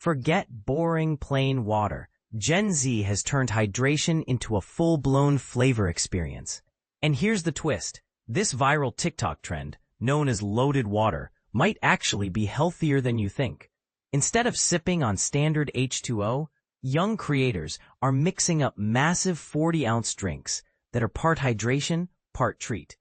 Forget boring plain water. Gen Z has turned hydration into a full-blown flavor experience. And here's the twist. This viral TikTok trend, known as loaded water, might actually be healthier than you think. Instead of sipping on standard H2O, young creators are mixing up massive 40-ounce drinks that are part hydration, part treat.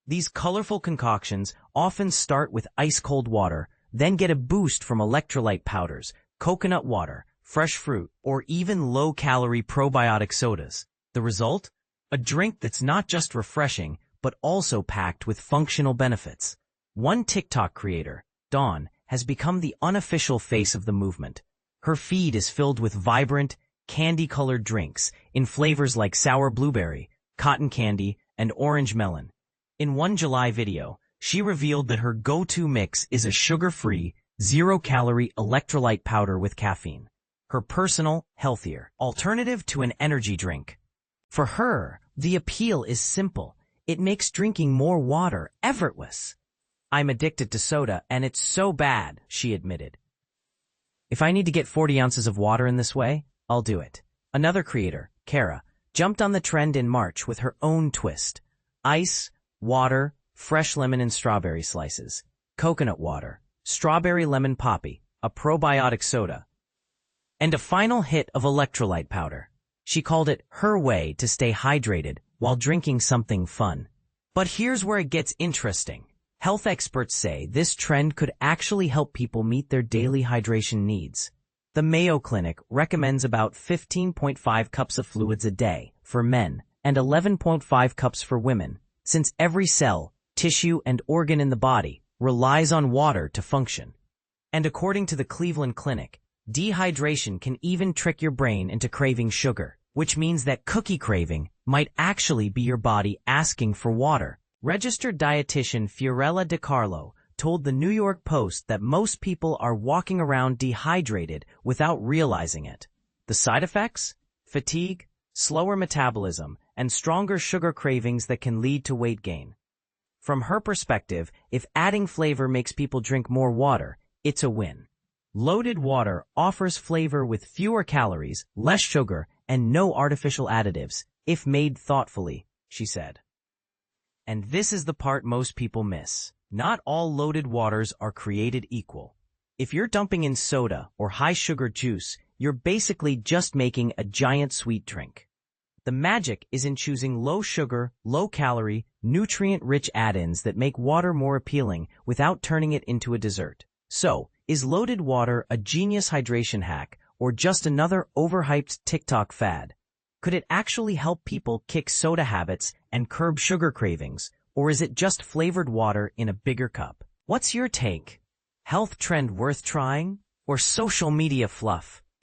These colorful concoctions often start with ice-cold water, then get a boost from electrolyte powders, coconut water, fresh fruit, or even low-calorie probiotic sodas. The result? A drink that's not just refreshing, but also packed with functional benefits. One TikTok creator, Dawn, has become the unofficial face of the movement. Her feed is filled with vibrant, candy-colored drinks in flavors like sour blueberry, cotton candy, and orange melon. In one July video, she revealed that her go-to mix is a sugar-free, zero-calorie electrolyte powder with caffeine. Her personal, healthier alternative to an energy drink. For her, the appeal is simple. It makes drinking more water effortless. "I'm addicted to soda, and it's so bad," she admitted. "If I need to get 40 ounces of water in this way, I'll do it." Another creator, Cara, jumped on the trend in March with her own twist. Ice, water, fresh lemon and strawberry slices, coconut water, strawberry lemon poppy, a probiotic soda, and a final hit of electrolyte powder. She called it her way to stay hydrated while drinking something fun. But here's where it gets interesting. Health experts say this trend could actually help people meet their daily hydration needs. The Mayo Clinic recommends about 15.5 cups of fluids a day for men and 11.5 cups for women, since every cell, tissue, and organ in the body relies on water to function. And according to the Cleveland Clinic, dehydration can even trick your brain into craving sugar, which means that cookie craving might actually be your body asking for water. Registered dietitian Fiorella DiCarlo told the New York Post that most people are walking around dehydrated without realizing it. The side effects? Fatigue, slower metabolism, and stronger sugar cravings that can lead to weight gain. From her perspective, if adding flavor makes people drink more water, it's a win. Loaded water offers flavor with fewer calories, less sugar, and no artificial additives, if made thoughtfully, she said. And this is the part most people miss. Not all loaded waters are created equal. If you're dumping in soda or high-sugar juice, you're basically just making a giant sweet drink. The magic is in choosing low-sugar, low-calorie, nutrient-rich add-ins that make water more appealing without turning it into a dessert. So, is loaded water a genius hydration hack or just another overhyped TikTok fad? Could it actually help people kick soda habits and curb sugar cravings, or is it just flavored water in a bigger cup? What's your take? Health trend worth trying, or social media fluff?